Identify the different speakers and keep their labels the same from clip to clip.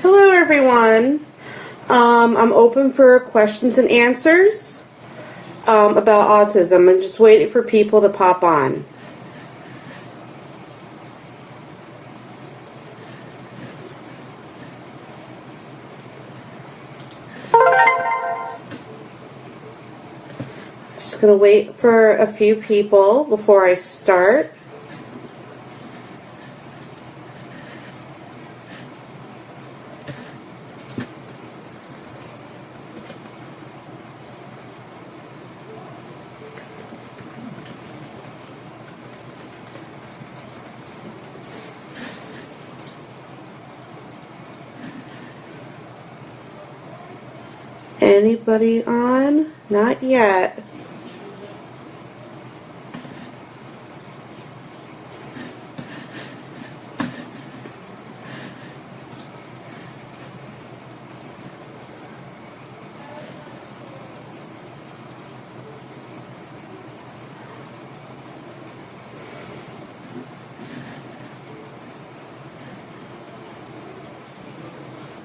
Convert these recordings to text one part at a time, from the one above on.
Speaker 1: Hello everyone. I'm open for questions and answers about autism. I'm just waiting for people to pop on. Just going to wait for a few people before I start. Anybody on? Not yet.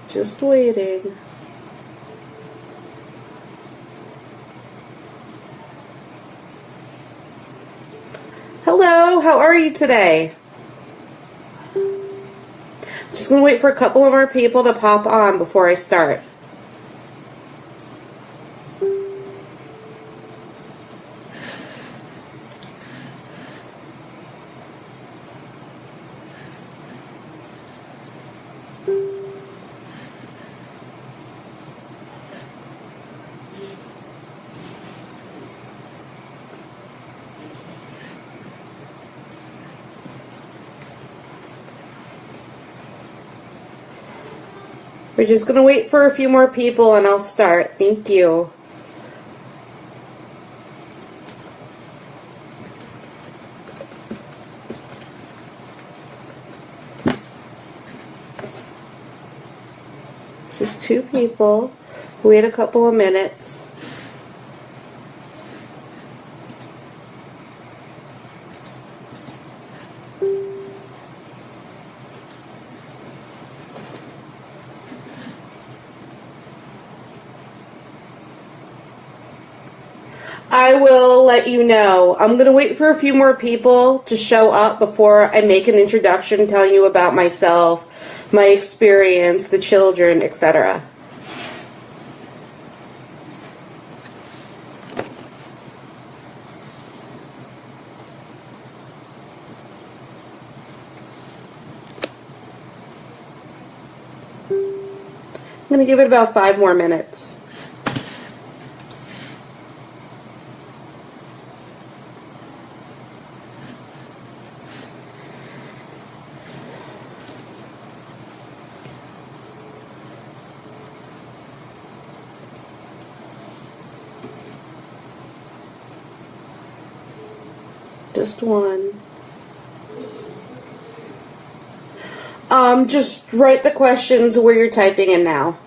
Speaker 1: Just waiting. Hello, how are you today? Just going to wait for a couple of more people to pop on before I start. We're just going to wait for a few more people and I'll start. Thank you. Just two people. Wait a couple of minutes. I will let you know. I'm going to wait for a few more people to show up before I make an introduction telling you about myself, my experience, the children, etc. I'm going to give it about 5 more minutes. Just one. Just write the questions where you're typing in now.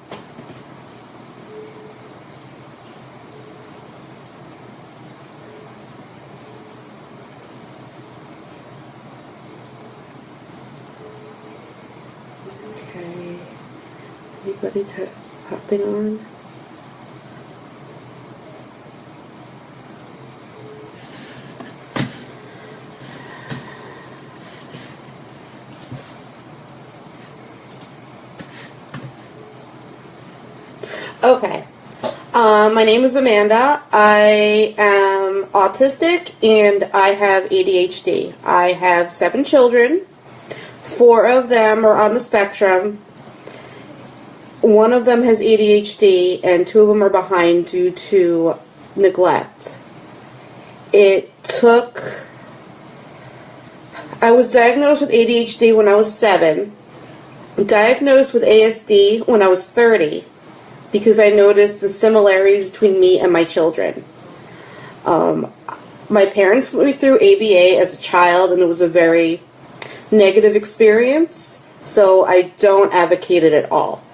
Speaker 1: Okay. Anybody hopping on? Okay. My name is Amanda. I am autistic and I have ADHD. I have 7 children. 4 of them are on the spectrum. 1 of them has ADHD and 2 of them are behind due to neglect. I was diagnosed with ADHD when I was 7. Diagnosed with ASD when I was 30. Because I noticed the similarities between me and my children. My parents put me through ABA as a child, and it was a very negative experience, so I don't advocate it at all.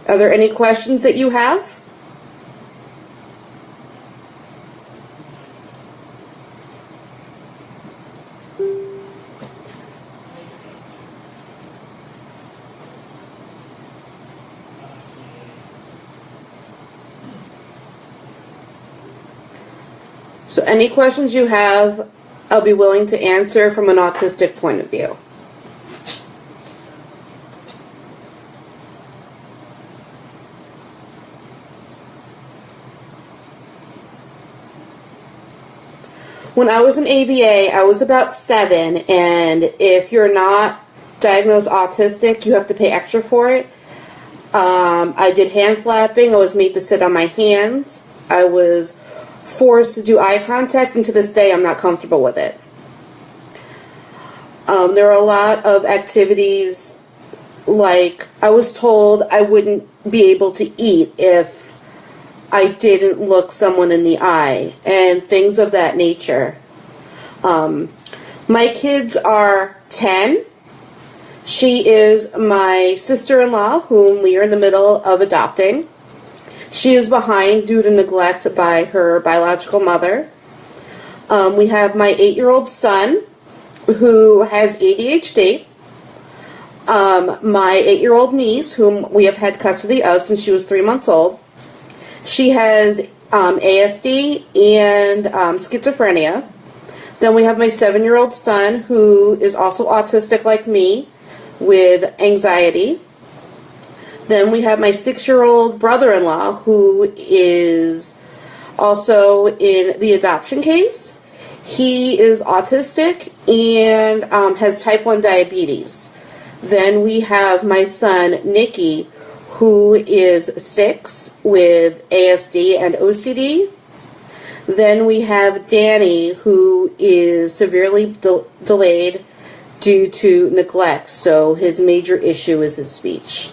Speaker 1: Are there any questions that you have? So any questions you have, I'll be willing to answer from an autistic point of view. When I was in ABA, I was about 7, and if you're not diagnosed autistic, you have to pay extra for it. I did hand flapping. I was made to sit on my hands. I was forced to do eye contact, and to this day, I'm not comfortable with it. There are a lot of activities, like I was told I wouldn't be able to eat if I didn't look someone in the eye, and things of that nature. My kids are 10. She is my sister-in-law, whom we are in the middle of adopting. She is behind due to neglect by her biological mother. We have my 8-year-old son, who has ADHD. My 8-year-old niece, whom we have had custody of since she was 3 months old. She has ASD and schizophrenia. Then we have my 7-year-old son, who is also autistic like me, with anxiety. Then we have my 6-year-old brother-in-law, who is also in the adoption case. He is autistic and has type 1 diabetes. Then we have my son, Nikki, who is 6 with ASD and OCD. Then we have Danny, who is severely delayed due to neglect, so his major issue is his speech.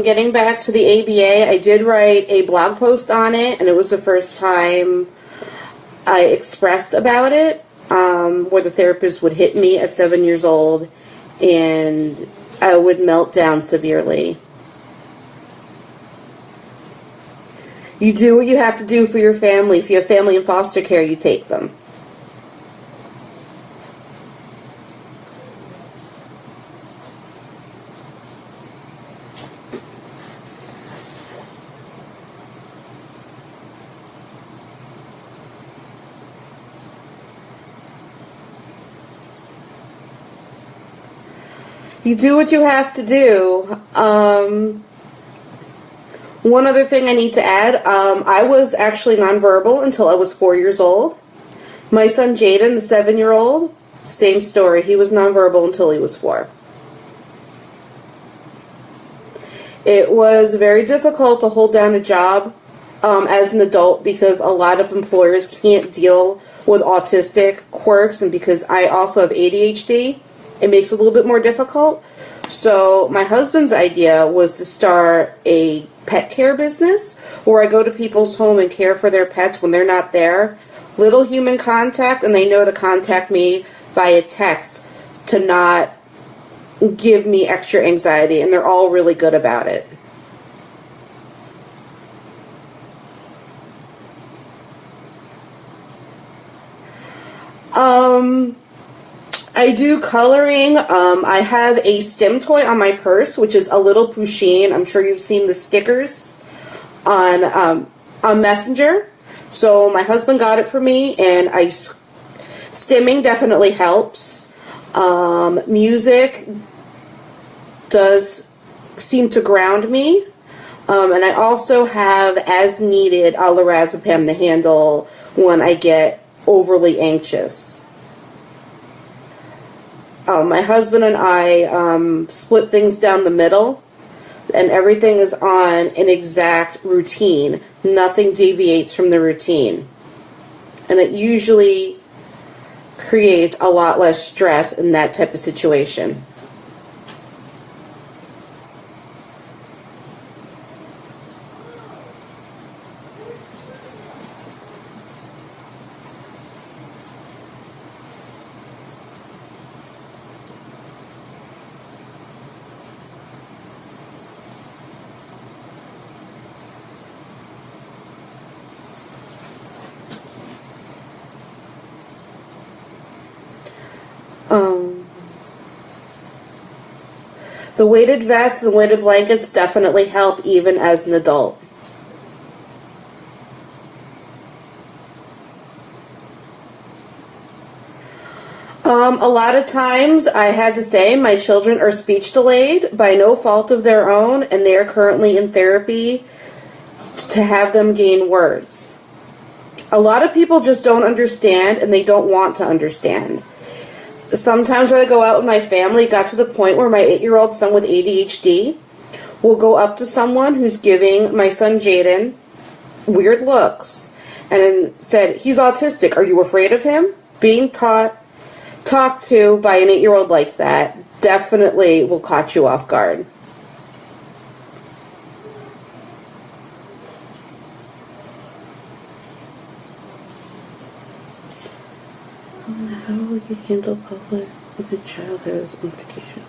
Speaker 1: Getting back to the ABA, I did write a blog post on it, and it was the first time I expressed about it, where the therapist would hit me at 7 years old, and I would melt down severely. You do what you have to do for your family. If you have family in foster care, you take them. You do what you have to do. One other thing I need to add, I was actually nonverbal until I was 4 years old. My son Jaden, the 7-year-old, same story. He was nonverbal until he was 4. It was very difficult to hold down a job as an adult because a lot of employers can't deal with autistic quirks, and because I also have ADHD, it makes it a little bit more difficult. So my husband's idea was to start a pet care business where I go to people's home and care for their pets when they're not there. Little human contact, and they know to contact me via text to not give me extra anxiety, and they're all really good about it. I do coloring. I have a STEM toy on my purse, which is a little Pusheen. I'm sure you've seen the stickers on Messenger. So my husband got it for me, and stimming definitely helps. Music does seem to ground me. And I also have, as needed, lorazepam to handle when I get overly anxious. My husband and I split things down the middle, and everything is on an exact routine. Nothing deviates from the routine. And it usually creates a lot less stress in that type of situation. The weighted vests, the weighted blankets definitely help even as an adult. A lot of times I had to say my children are speech delayed by no fault of their own, and they are currently in therapy to have them gain words. A lot of people just don't understand, and they don't want to understand. Sometimes when I go out with my family, it got to the point where my 8-year-old son with ADHD will go up to someone who's giving my son Jaden weird looks and said, "He's autistic. Are you afraid of him?" Being talked to by an 8-year-old like that definitely will catch you off guard. How would you handle public if a child has implications?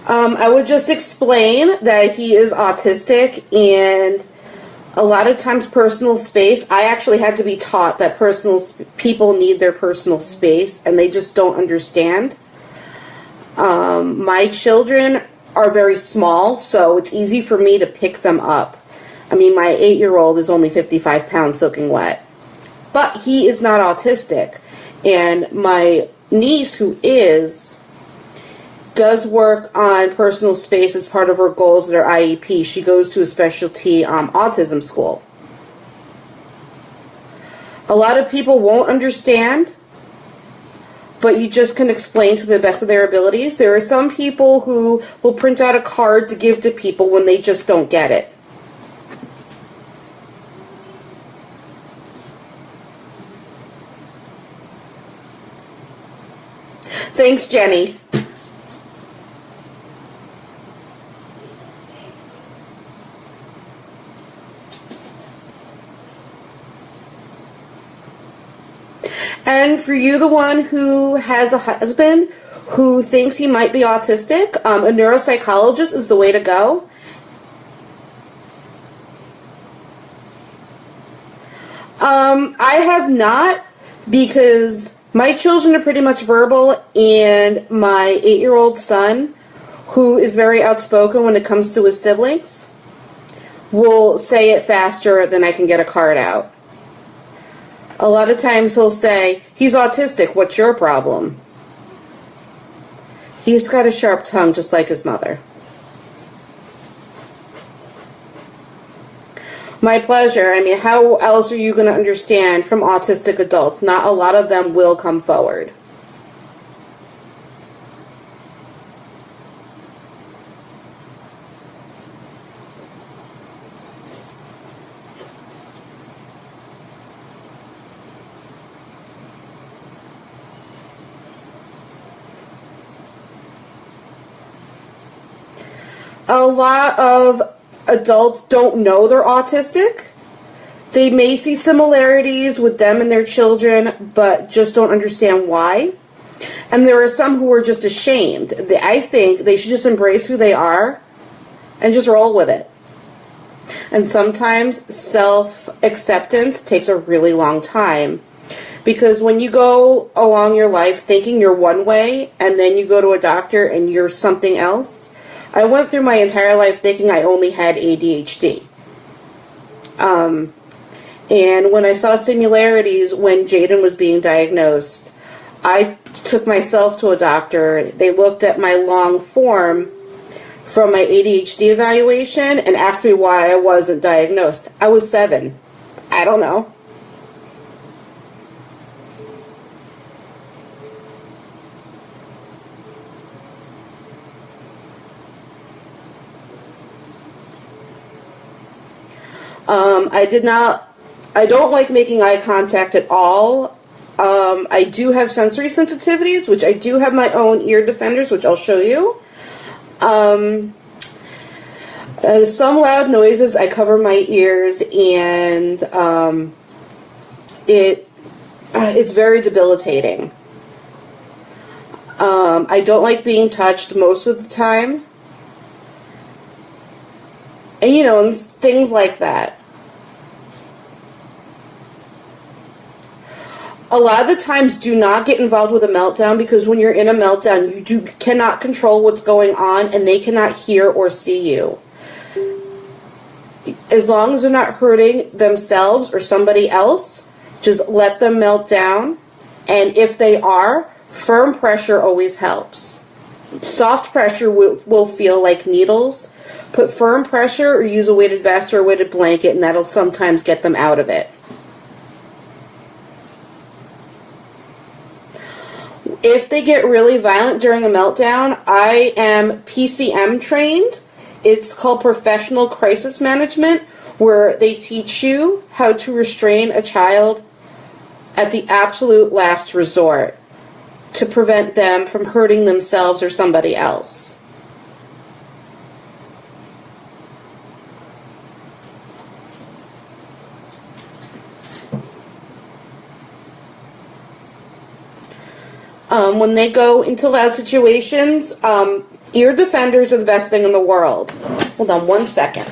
Speaker 1: I would just explain that he is autistic, and a lot of times personal space, I actually had to be taught that people need their personal space, and they just don't understand. My children are very small, so it's easy for me to pick them up. I mean, my 8-year-old is only 55 pounds soaking wet. But he is not autistic. And my niece, who does work on personal space as part of her goals at her IEP. She goes to a specialty autism school. A lot of people won't understand, but you just can explain to the best of their abilities. There are some people who will print out a card to give to people when they just don't get it. Thanks, Jenny. And for you, the one who has a husband who thinks he might be autistic, a neuropsychologist is the way to go. I have not, because my children are pretty much verbal, and my 8-year-old son, who is very outspoken when it comes to his siblings, will say it faster than I can get a card out. A lot of times he'll say, "He's autistic, what's your problem?" He's got a sharp tongue just like his mother. My pleasure. I mean, how else are you going to understand from autistic adults? Not a lot of them will come forward. A lot of adults don't know they're autistic. They may see similarities with them and their children, but just don't understand why. And there are some who are just ashamed. I think they should just embrace who they are and just roll with it. And sometimes self-acceptance takes a really long time. Because when you go along your life thinking you're one way, and then you go to a doctor and you're something else. I went through my entire life thinking I only had ADHD. And when I saw similarities when Jaden was being diagnosed, I took myself to a doctor. They looked at my long form from my ADHD evaluation and asked me why I wasn't diagnosed. I was 7. I don't know. I don't like making eye contact at all. I do have sensory sensitivities, which I do have my own ear defenders, which I'll show you. Some loud noises, I cover my ears, and it's very debilitating. I don't like being touched most of the time. And, you know, things like that. A lot of the times, do not get involved with a meltdown, because when you're in a meltdown, you cannot control what's going on, and they cannot hear or see you. As long as they're not hurting themselves or somebody else, just let them melt down. And if they are, firm pressure always helps. Soft pressure will feel like needles. Put firm pressure or use a weighted vest or a weighted blanket, and that'll sometimes get them out of it. If they get really violent during a meltdown, I am PCM trained. It's called Professional Crisis Management, where they teach you how to restrain a child at the absolute last resort to prevent them from hurting themselves or somebody else. When they go into loud situations, ear defenders are the best thing in the world. Hold on one second.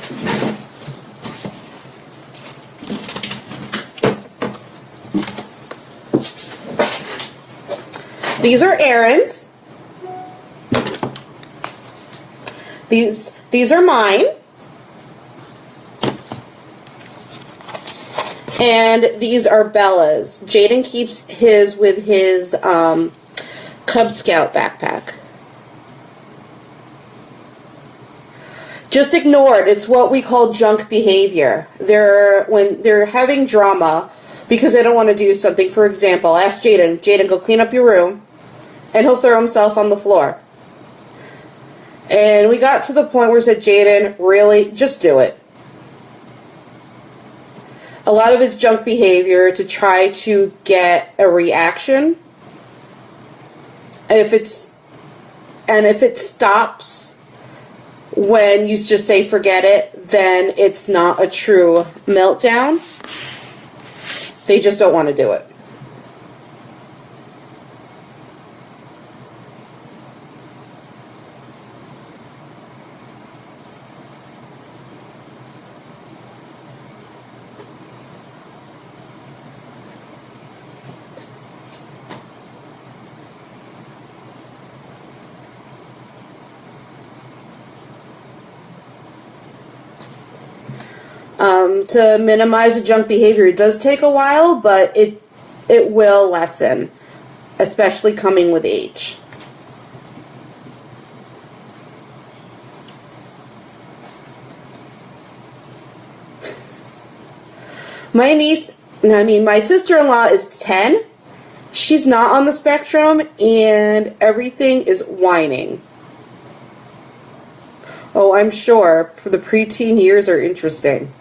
Speaker 1: These are Aaron's. These are mine. And these are Bella's. Jaden keeps his with his Cub Scout backpack. Just ignore it. It's what we call junk behavior. When they're having drama because they don't want to do something. For example, ask Jaden, go clean up your room. And he'll throw himself on the floor. And we got to the point where we said, Jaden, really, just do it. A lot of it's junk behavior to try to get a reaction. And if it stops when you just say forget it, then it's not a true meltdown. They just don't want to do it. To minimize the junk behavior, it does take a while, but it will lessen, especially coming with age. My sister-in-law is 10. She's not on the spectrum, and everything is whining. Oh, I'm sure. For the preteen years are interesting.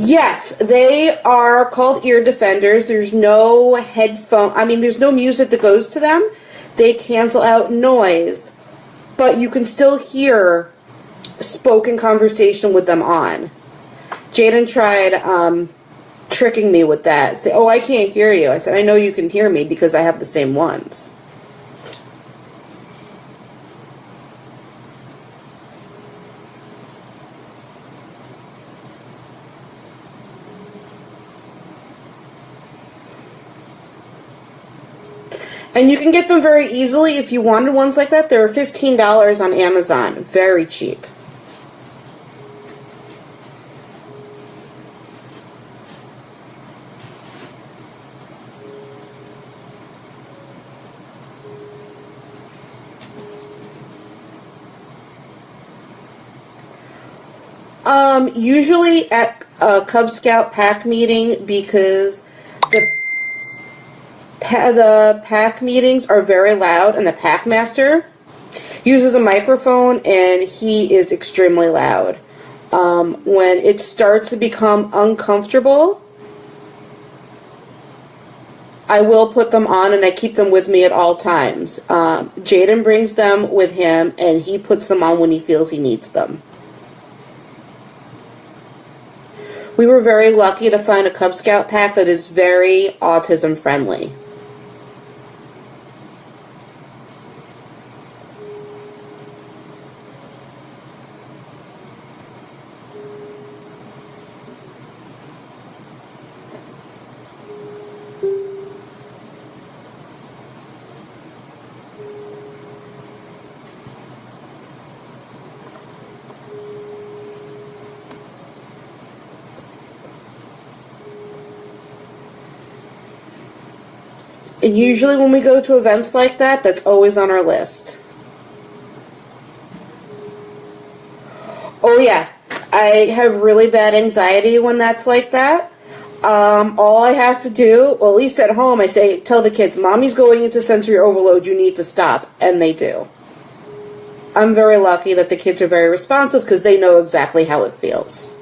Speaker 1: Yes, they are called ear defenders. There's no there's no music that goes to them. They cancel out noise, but you can still hear spoken conversation with them on. Jaden tried tricking me with that. Say, oh, I can't hear you. I said, I know you can hear me because I have the same ones. And you can get them very easily if you wanted ones like that. They're $15 on Amazon. Very cheap. Usually at a Cub Scout pack meeting, because the pack meetings are very loud, and the pack master uses a microphone, and he is extremely loud. When it starts to become uncomfortable, I will put them on, and I keep them with me at all times. Jaden brings them with him, and he puts them on when he feels he needs them. We were very lucky to find a Cub Scout pack that is very autism friendly. And usually when we go to events like that, that's always on our list. Oh yeah, I have really bad anxiety when that's like that. All I have to do, well, at least at home, I tell the kids, Mommy's going into sensory overload, you need to stop. And they do. I'm very lucky that the kids are very responsive because they know exactly how it feels.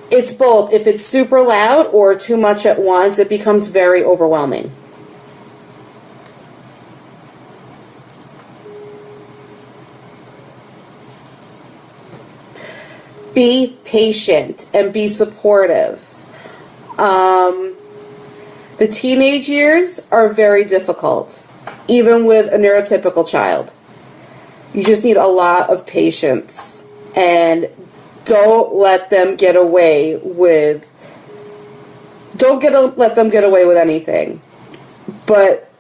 Speaker 1: It's both. If it's super loud or too much at once, it becomes very overwhelming. Be patient and be supportive. The teenage years are very difficult, even with a neurotypical child. You just need a lot of patience, and don't let them get away with anything. But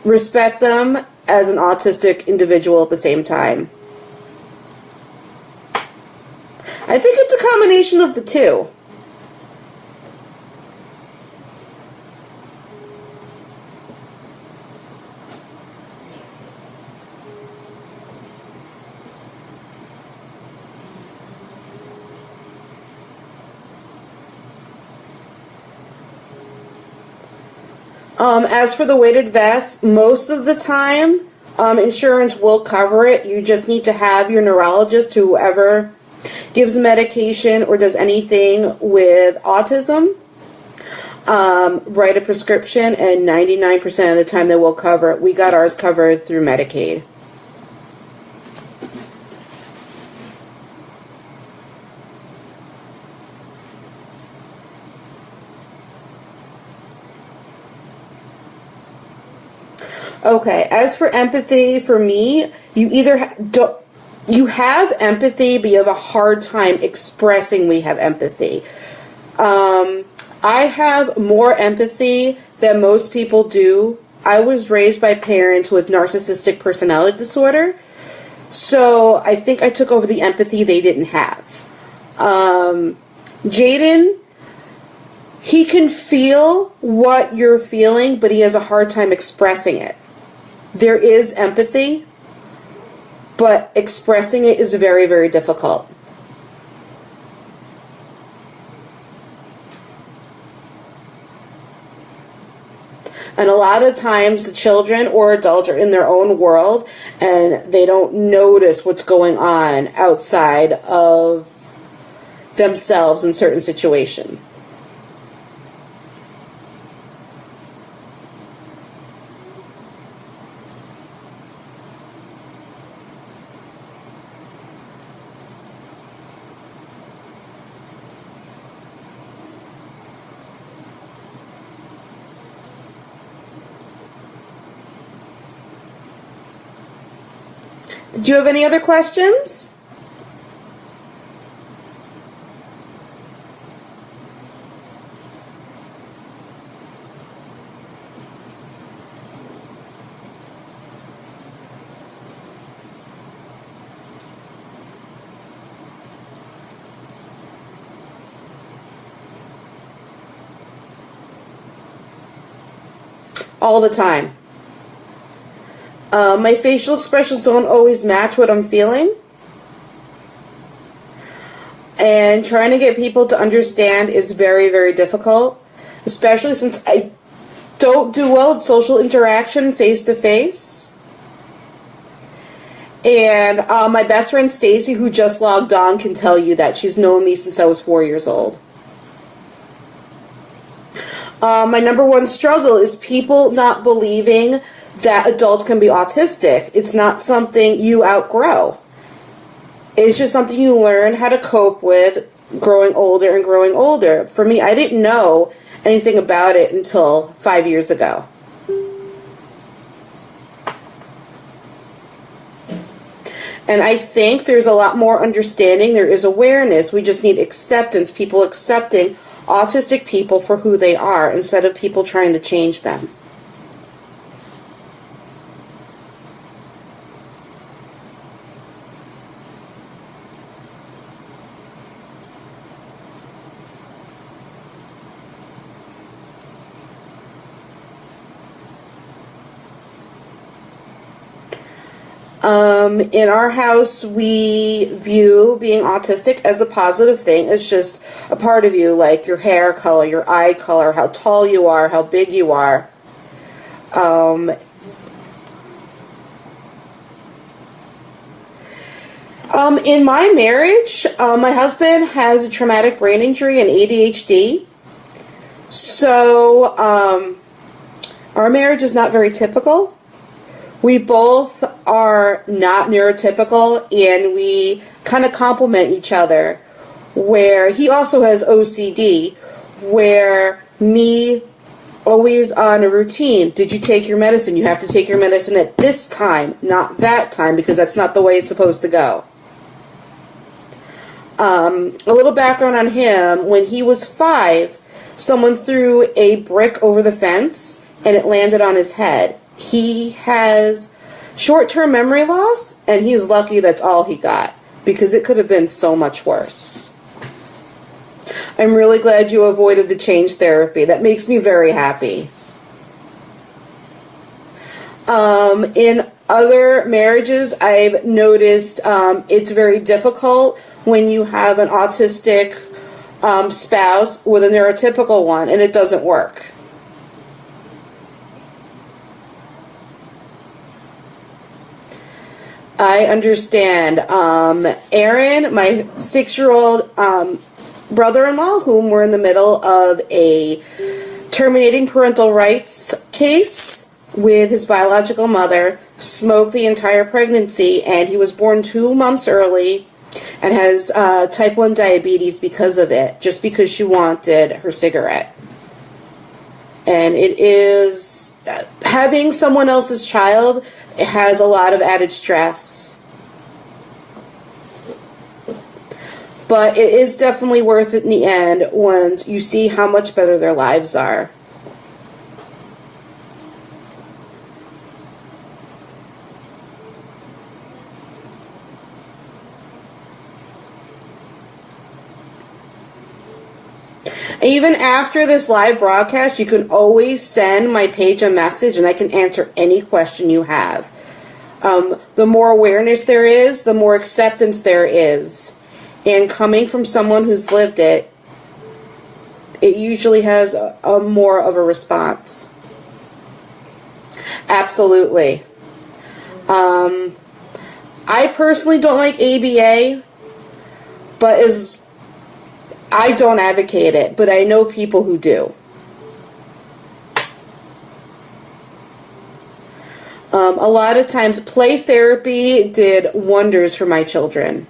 Speaker 1: respect them as an autistic individual at the same time. I think it's a combination of the two. As for the weighted vest, most of the time, insurance will cover it. You just need to have your neurologist, whoever gives medication or does anything with autism, write a prescription, and 99% of the time they will cover it. We got ours covered through Medicaid. Okay, as for empathy, for me, you either you have empathy, but you have a hard time expressing we have empathy. I have more empathy than most people do. I was raised by parents with narcissistic personality disorder, so I think I took over the empathy they didn't have. Jaden, he can feel what you're feeling, but he has a hard time expressing it. There is empathy, but expressing it is very, very difficult. And a lot of times the children or adults are in their own world and they don't notice what's going on outside of themselves in certain situations. Did you have any other questions? All the time. My facial expressions don't always match what I'm feeling. And trying to get people to understand is very, very difficult. Especially since I don't do well with social interaction face-to-face. And my best friend Stacy, who just logged on, can tell you that. She's known me since I was 4 years old. My number one struggle is people not believing that adults can be autistic. It's not something you outgrow. It's just something you learn how to cope with growing older and growing older. For me, I didn't know anything about it until 5 years ago. And I think there's a lot more understanding. There is awareness. We just need acceptance. People accepting autistic people for who they are instead of people trying to change them. In our house, we view being autistic as a positive thing. It's just a part of you, like your hair color, your eye color, how tall you are, how big you are. In my marriage, my husband has a traumatic brain injury and ADHD. So, our marriage is not very typical. We both are not neurotypical, and we kind of complement each other, where he also has OCD, where me always on a routine. Did you take your medicine? You have to take your medicine at this time, not that time, because that's not the way it's supposed to go. A little background on him. When he was 5, someone threw a brick over the fence and it landed on his head. He has short-term memory loss, and he's lucky that's all he got, because it could have been so much worse. I'm really glad you avoided the change therapy. That makes me very happy. In other marriages, I've noticed it's very difficult when you have an autistic spouse with a neurotypical one, and it doesn't work. I understand. Aaron, my 6-year-old brother-in-law, whom we're in the middle of a terminating parental rights case with his biological mother, smoked the entire pregnancy, and he was born 2 months early and has type 1 diabetes because of it, just because she wanted her cigarette. And it is, having someone else's child, it has a lot of added stress. But it is definitely worth it in the end once you see how much better their lives are. Even after this live broadcast, you can always send my page a message and I can answer any question you have. The more awareness there is, the more acceptance there is. And coming from someone who's lived it, it usually has a more of a response. Absolutely. I personally don't like ABA, but I don't advocate it, but I know people who do. A lot of times, play therapy did wonders for my children.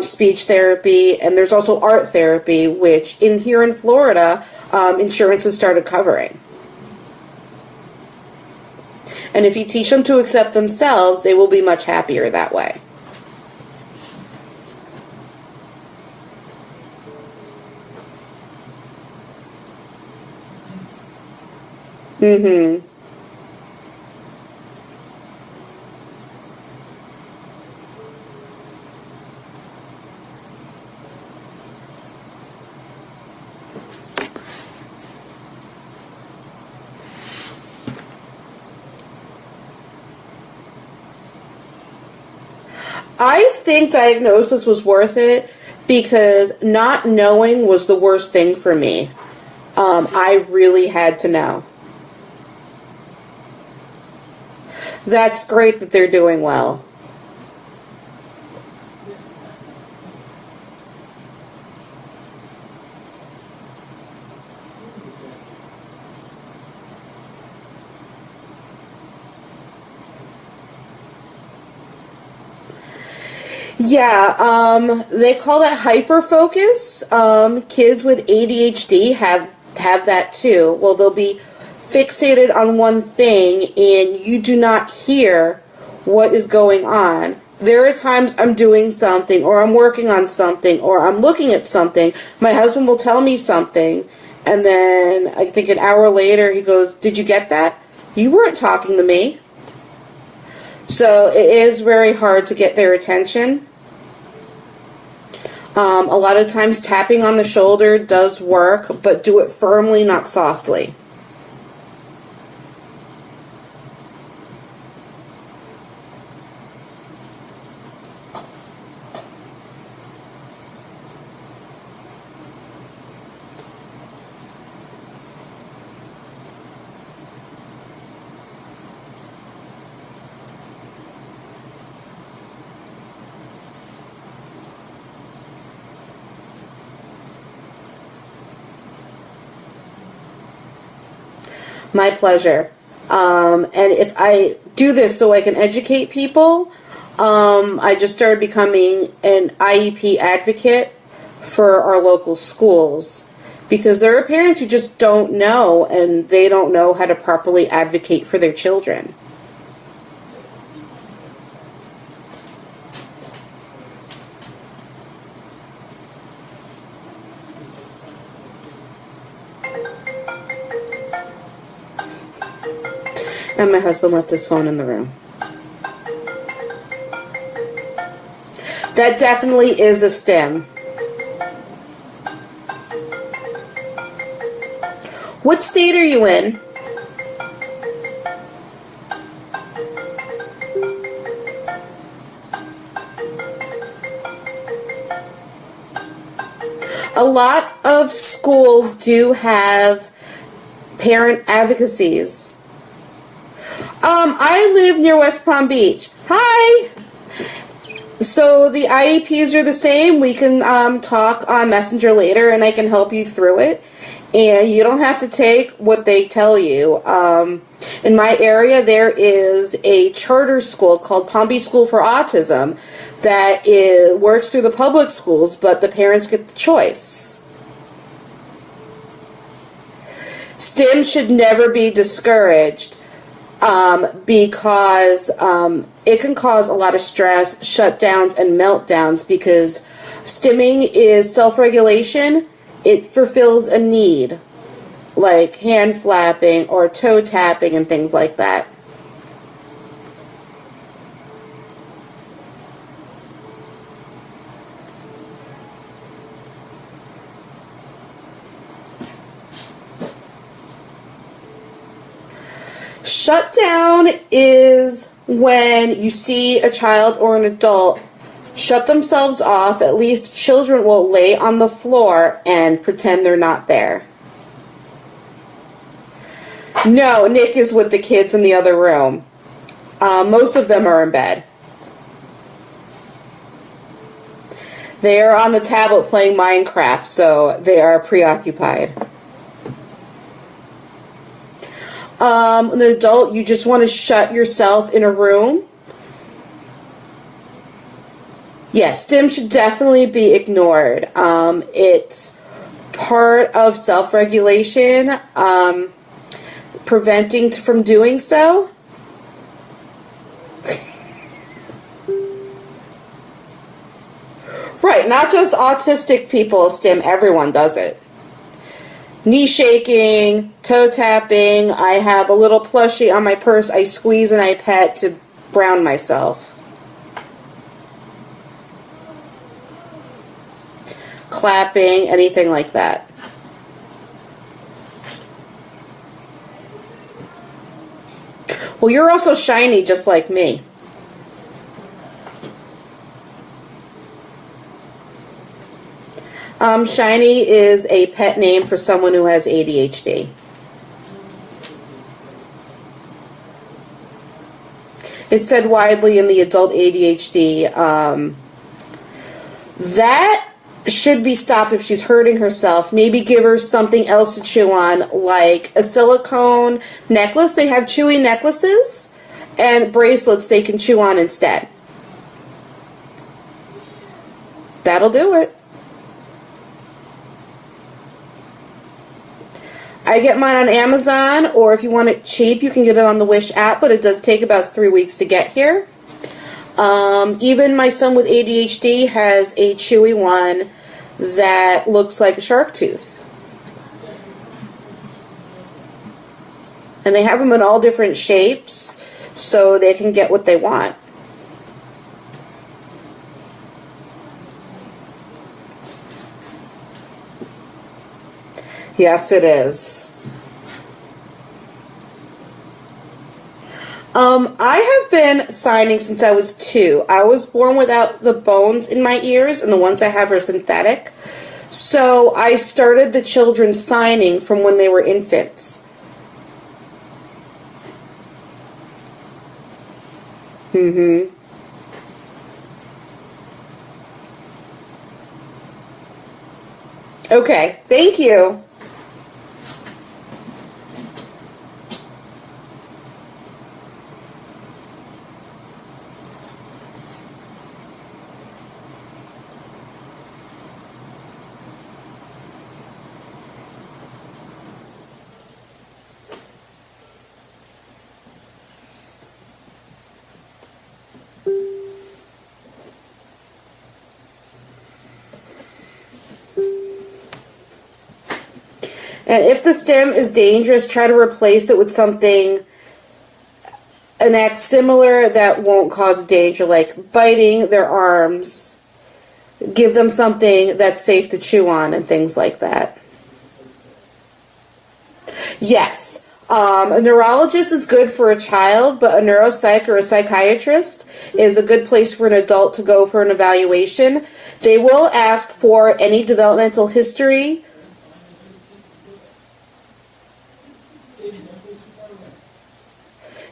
Speaker 1: Speech therapy, and there's also art therapy, which here in Florida, insurance has started covering. And if you teach them to accept themselves, they will be much happier that way. Mm-hmm. I think diagnosis was worth it because not knowing was the worst thing for me. I really had to know. That's great that they're doing well. Yeah, they call that hyperfocus. Kids with ADHD have that too. Well, they'll be fixated on one thing and you do not hear what is going on. There are times I'm doing something or I'm working on something or I'm looking at something. My husband will tell me something and then I think an hour later he goes, "Did you get that? You weren't talking to me." So it is very hard to get their attention. A lot of times tapping on the shoulder does work, but do it firmly, not softly. My pleasure. And if I do this so I can educate people, I just started becoming an IEP advocate for our local schools. Because there are parents who just don't know, and they don't know how to properly advocate for their children. And my husband left his phone in the room. That definitely is a STEM. What state are you in? A lot of schools do have parent advocacies. I live near West Palm Beach. Hi! So the IEPs are the same. We can talk on Messenger later and I can help you through it. And you don't have to take what they tell you. In my area, there is a charter school called Palm Beach School for Autism that works through the public schools, but the parents get the choice. STEM should never be discouraged because it can cause a lot of stress, shutdowns, and meltdowns because stimming is self-regulation. It fulfills a need, like hand flapping or toe tapping and things like that. Shutdown is when you see a child or an adult shut themselves off. At least children will lay on the floor and pretend they're not there. No, Nick is with the kids in the other room. Most of them are in bed. They are on the tablet playing Minecraft, so they are preoccupied. An adult, you just want to shut yourself in a room. Yes, STEM should definitely be ignored. It's part of self-regulation, preventing from doing so. Right, not just autistic people, STEM, everyone does it. Knee shaking, toe tapping, I have a little plushie on my purse I squeeze and I pet to ground myself. Clapping, anything like that. Well, you're also shiny just like me. Shiny is a pet name for someone who has ADHD. It's said widely in the adult ADHD that should be stopped if she's hurting herself. Maybe give her something else to chew on, like a silicone necklace. They have chewy necklaces and bracelets they can chew on instead. That'll do it. I get mine on Amazon, or if you want it cheap, you can get it on the Wish app, but it does take about 3 weeks to get here. Even my son with ADHD has a chewy one that looks like a shark tooth. And they have them in all different shapes so they can get what they want. Yes, it is. I have been signing since I was 2. I was born without the bones in my ears, and the ones I have are synthetic. So I started the children signing from when they were infants. Okay, thank you. And if the stim is dangerous, try to replace it with something, an act similar that won't cause danger, like biting their arms. Give them something that's safe to chew on and things like that. Yes. A neurologist is good for a child, but a neuropsych or a psychiatrist is a good place for an adult to go for an evaluation. They will ask for any developmental history.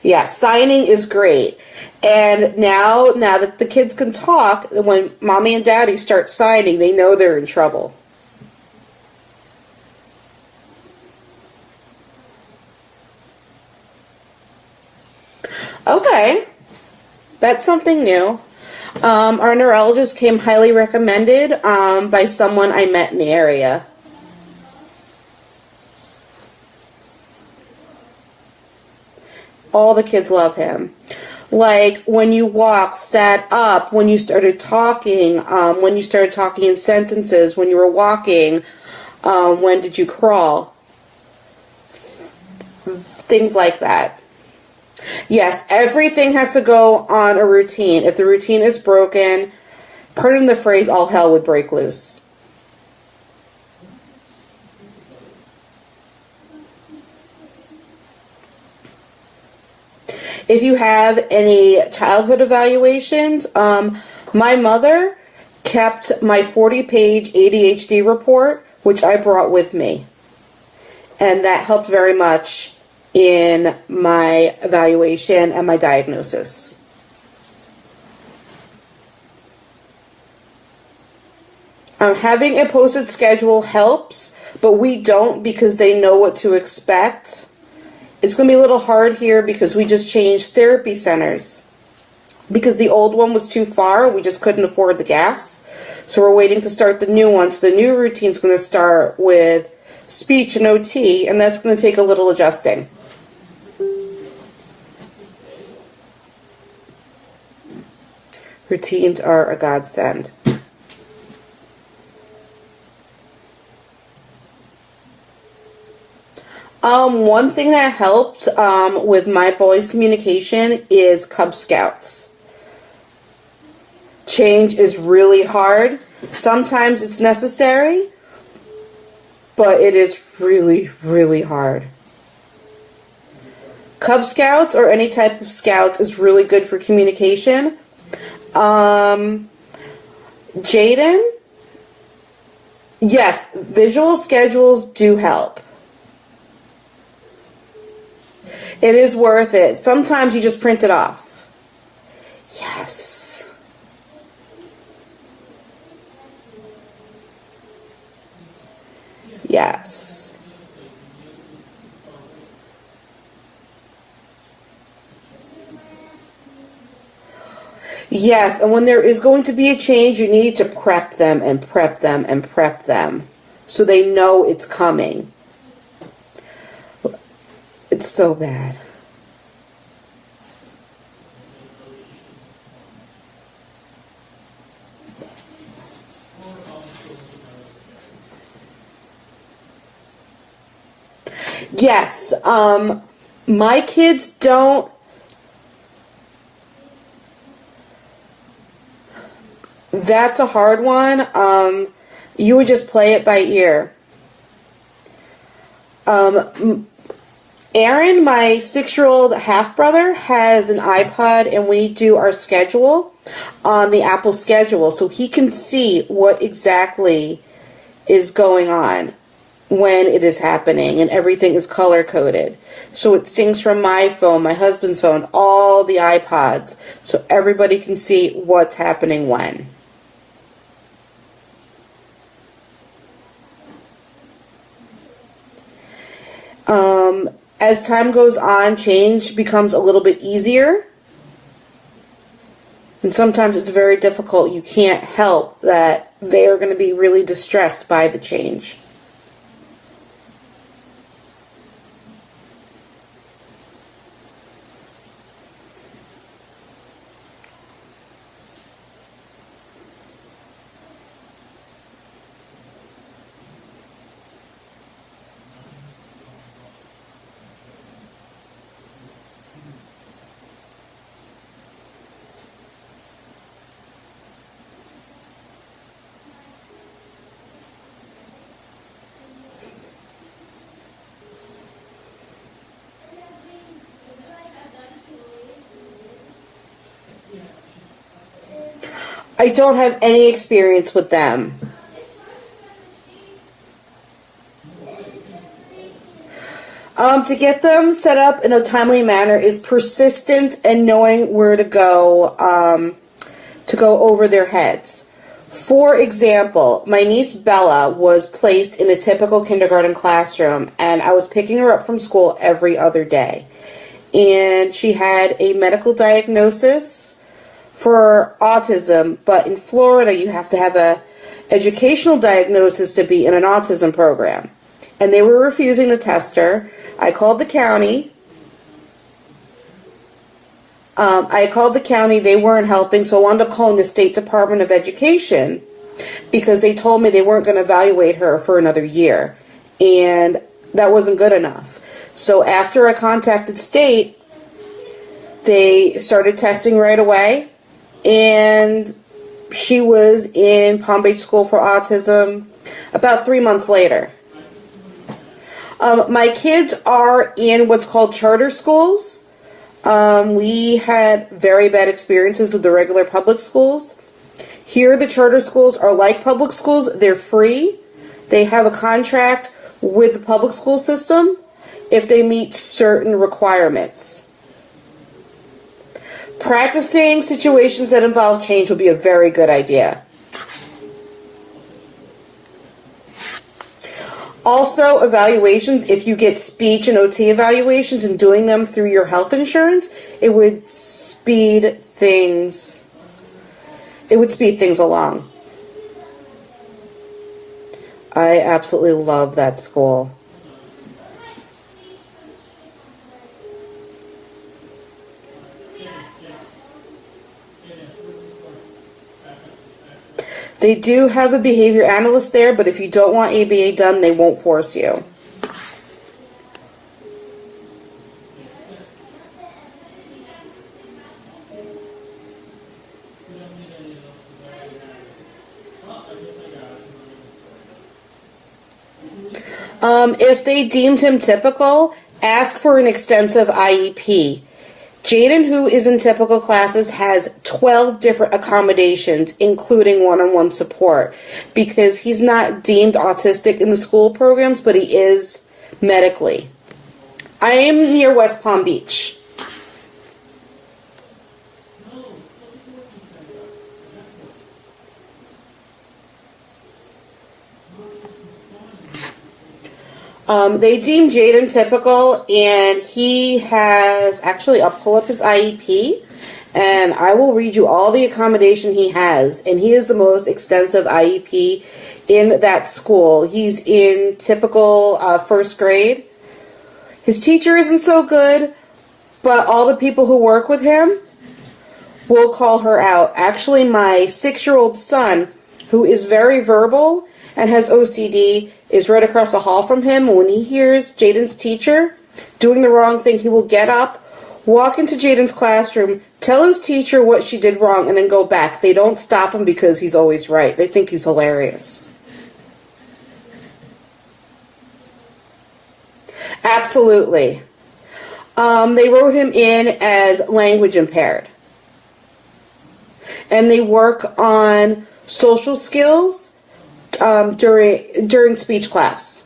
Speaker 1: Yeah, signing is great. And now that the kids can talk, when mommy and daddy start signing, they know they're in trouble. Okay, that's something new. Our neurologist came highly recommended by someone I met in the area. All the kids love him. Like when you walked, sat up, when you started talking in sentences, when you were walking, when did you crawl? Things like that. Yes, everything has to go on a routine. If the routine is broken, pardon the phrase, all hell would break loose. If you have any childhood evaluations, my mother kept my 40-page ADHD report, which I brought with me. And that helped very much in my evaluation and my diagnosis. Having a posted schedule helps, but we don't because they know what to expect. It's going to be a little hard here because we just changed therapy centers. Because the old one was too far, we just couldn't afford the gas. So we're waiting to start the new one. So the new routine's going to start with speech and OT, and that's going to take a little adjusting. Routines are a godsend. One thing that helped with my boys' communication is Cub Scouts. Change is really hard. Sometimes it's necessary, but it is really, really hard. Cub Scouts or any type of Scouts is really good for communication. Jaden, yes, visual schedules do help. It is worth it. Sometimes you just print it off. Yes. Yes. Yes, and when there is going to be a change, you need to prep them and prep them and prep them so they know it's coming. It's so bad. Yes, my kids don't. That's a hard one. You would just play it by ear. Aaron, my 6-year-old half-brother, has an iPod, and we do our schedule on the Apple schedule, so he can see what exactly is going on when it is happening, and everything is color-coded. So it syncs from my phone, my husband's phone, all the iPods, so everybody can see what's happening when. As time goes on, change becomes a little bit easier. And sometimes it's very difficult. You can't help that they are going to be really distressed by the change. I don't have any experience with them. To get them set up in a timely manner is persistence and knowing where to go over their heads. For example, my niece Bella was placed in a typical kindergarten classroom, and I was picking her up from school every other day. And she had a medical diagnosis for autism, but in Florida you have to have a educational diagnosis to be in an autism program. And they were refusing to test her. I called the county. They weren't helping, so I wound up calling the State Department of Education because they told me they weren't going to evaluate her for another year. And that wasn't good enough. So after I contacted state, they started testing right away. And she was in Palm Beach School for Autism about 3 months later. My kids are in what's called charter schools. We had very bad experiences with the regular public schools. Here, the charter schools are like public schools. They're free. They have a contract with the public school system if they meet certain requirements. Practicing situations that involve change would be a very good idea. Also, evaluations, if you get speech and OT evaluations and doing them through your health insurance, it would speed things along. I absolutely love that school. They do have a behavior analyst there, but if you don't want ABA done, they won't force you. If they deemed him typical, ask for an extensive IEP. Jaden, who is in typical classes, has 12 different accommodations, including one-on-one support, because he's not deemed autistic in the school programs, but he is medically. I am near West Palm Beach. They deem Jaden typical, and he has, actually, I'll pull up his IEP, and I will read you all the accommodation he has, and he is the most extensive IEP in that school. He's in typical first grade. His teacher isn't so good, but all the people who work with him will call her out. Actually, my 6-year-old son, who is very verbal and has OCD, is right across the hall from him. When he hears Jaden's teacher doing the wrong thing, he will get up, walk into Jaden's classroom, tell his teacher what she did wrong, and then go back. They don't stop him because he's always right. They think he's hilarious. Absolutely. They wrote him in as language impaired. And they work on social skills during speech class.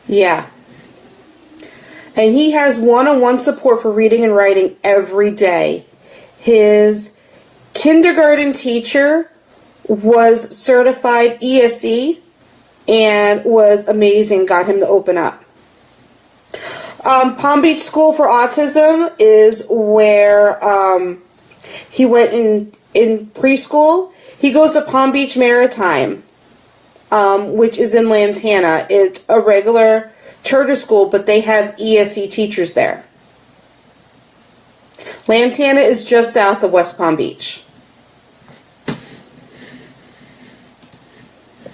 Speaker 1: Yeah. And he has one-on-one support for reading and writing every day. His kindergarten teacher was certified ESE and was amazing, got him to open up. Palm Beach School for Autism is where he went in preschool. He goes to Palm Beach Maritime, which is in Lantana. It's a regular charter school, but they have ESE teachers there. Lantana is just south of West Palm Beach.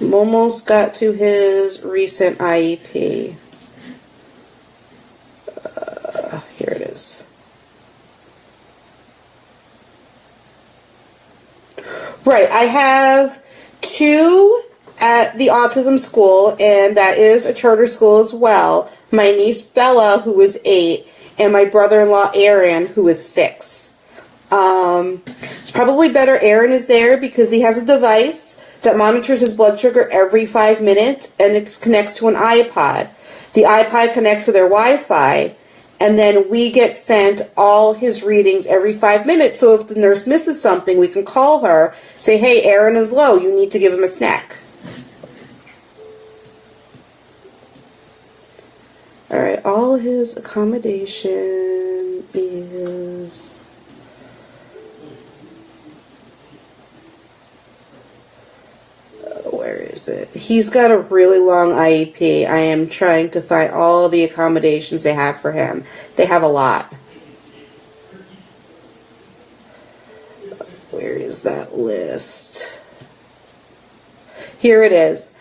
Speaker 1: Almost got to his recent IEP. Here it is. Right, I have 2 at the autism school, and that is a charter school as well. My niece Bella, who is 8, and my brother-in-law Aaron, who is 6. It's probably better Aaron is there because he has a device that monitors his blood sugar every 5 minutes, and it connects to an iPod. The iPod connects to their Wi-Fi, and then we get sent all his readings every 5 minutes. So if the nurse misses something, we can call her, say, hey, Aaron is low, you need to give him a snack. Alright, all his accommodation is... where is it? He's got a really long IEP. I am trying to find all the accommodations they have for him. They have a lot. Where is that list? Here it is.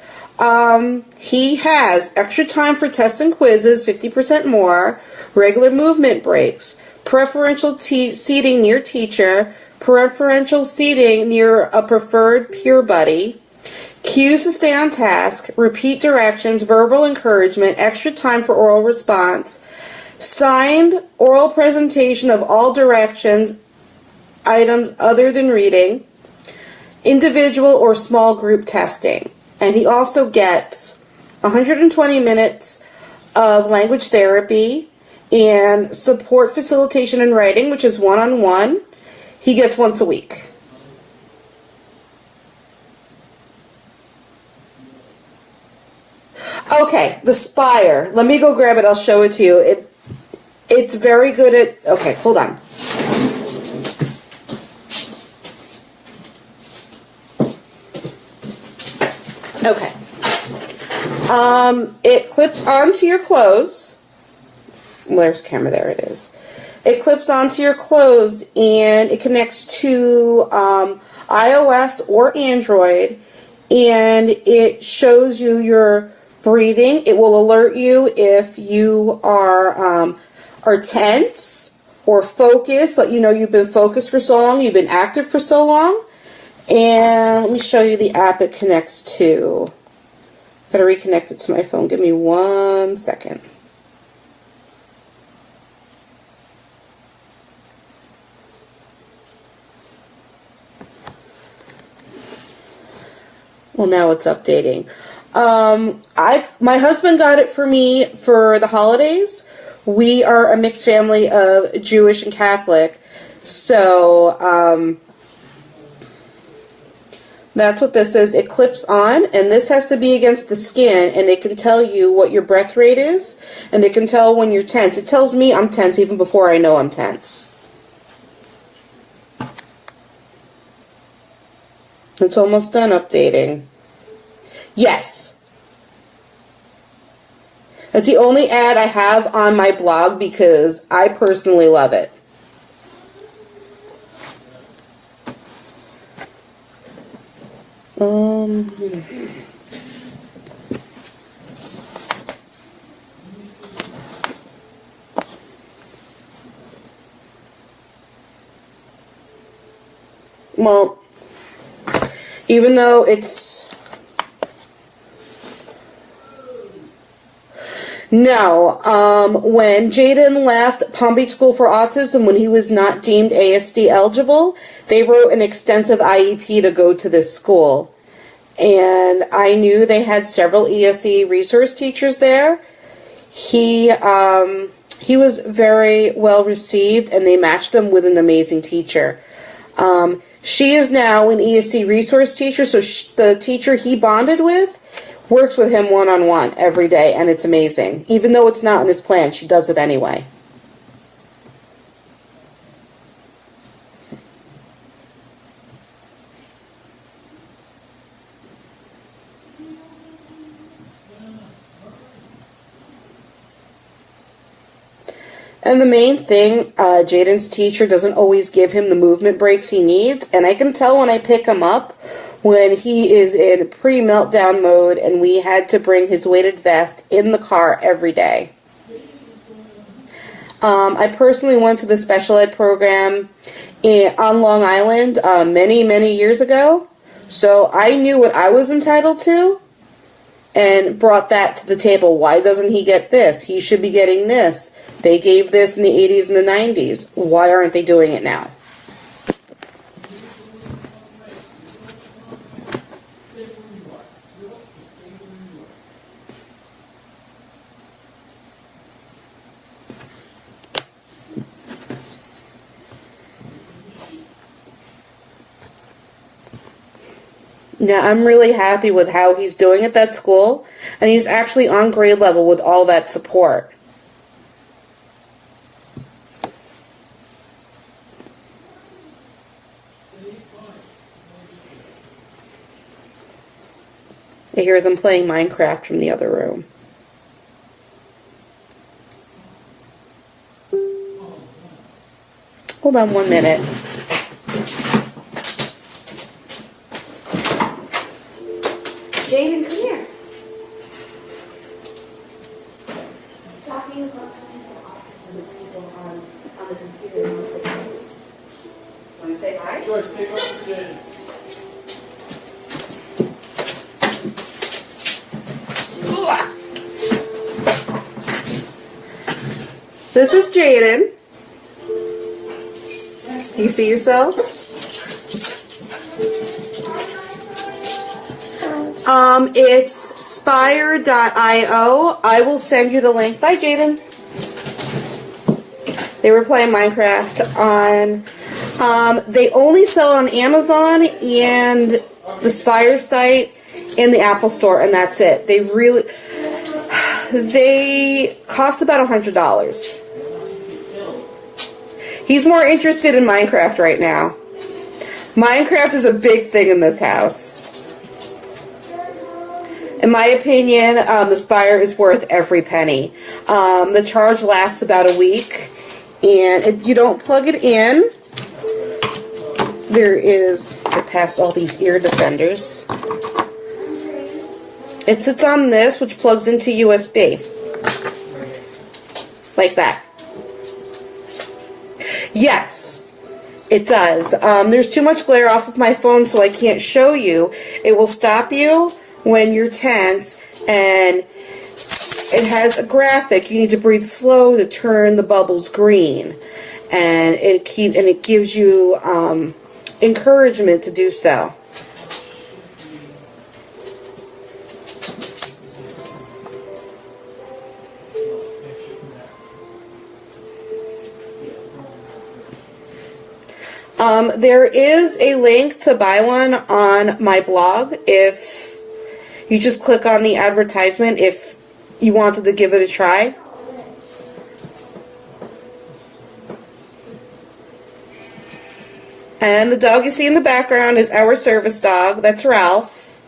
Speaker 1: He has extra time for tests and quizzes, 50% more, regular movement breaks, preferential seating near teacher, preferential seating near a preferred peer buddy, cues to stay on task, repeat directions, verbal encouragement, extra time for oral response, signed oral presentation of all directions, items other than reading, individual or small group testing. And he also gets 120 minutes of language therapy and support facilitation and writing, which is one-on-one. He gets once a week. Okay, the Spire. Let me go grab it. I'll show it to you. It's very good at... Okay, hold on. Okay. It clips onto your clothes. There's the camera. There it is. It clips onto your clothes and it connects to iOS or Android, and it shows you your breathing. It will alert you if you are tense or focused, let you know you've been focused for so long, you've been active for so long. And let me show you the app it connects to. Gotta reconnect it to my phone. Give me 1 second. Well, now it's updating. My husband got it for me for the holidays. We are a mixed family of Jewish and Catholic, so that's what this is. It clips on, and this has to be against the skin, and it can tell you what your breath rate is, and it can tell when you're tense. It tells me I'm tense even before I know I'm tense. It's almost done updating. Yes. That's the only ad I have on my blog because I personally love it. Well, even though it's... No, when Jaden left Palm Beach School for Autism, when he was not deemed ASD eligible, they wrote an extensive IEP to go to this school. And I knew they had several ESE resource teachers there. He was very well received, and they matched him with an amazing teacher. She is now an ESE resource teacher, so the teacher he bonded with works with him one-on-one every day, and it's amazing. Even though it's not in his plan, she does it anyway. And the main thing, Jaden's teacher doesn't always give him the movement breaks he needs, and I can tell when I pick him up when he is in pre-meltdown mode, and we had to bring his weighted vest in the car every day. I personally went to the special ed program on Long Island many, many years ago So I knew what I was entitled to and brought that to the table. Why doesn't he get this? He should be getting this. They gave this in the 80s and the 90s. Why aren't they doing it now? Now, I'm really happy with how he's doing at that school, and he's actually on grade level with all that support. I hear them playing Minecraft from the other room. Hold on 1 minute. Jaden, come here. Talking about something about autism and people on the computer and want to say hi?
Speaker 2: George, take one for Jaden.
Speaker 1: This is Jaden. Do you see yourself? It's Spire.io. I will send you the link. Bye, Jaden. They were playing Minecraft on. They only sell it on Amazon and the Spire site and the Apple Store, and that's it. They cost about $100. He's more interested in Minecraft right now. Minecraft is a big thing in this house. In my opinion, the Spire is worth every penny. The charge lasts about a week, and you don't plug it in. Get past all these ear defenders. It sits on this, which plugs into USB. Like that. Yes, it does. There's too much glare off of my phone, so I can't show you. It will stop you when you're tense, and it has a graphic. You need to breathe slow to turn the bubbles green, and it gives you encouragement to do so. There is a link to buy one on my blog if you just click on the advertisement if you wanted to give it a try. And the dog you see in the background is our service dog. That's Ralph.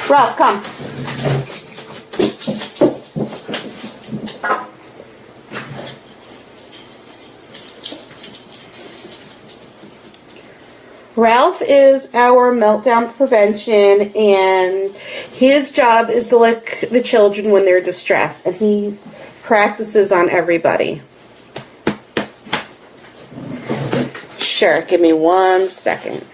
Speaker 1: Ralph, come. Ralph is our meltdown prevention, and his job is to lick the children when they're distressed, and he practices on everybody. Sure, give me 1 second.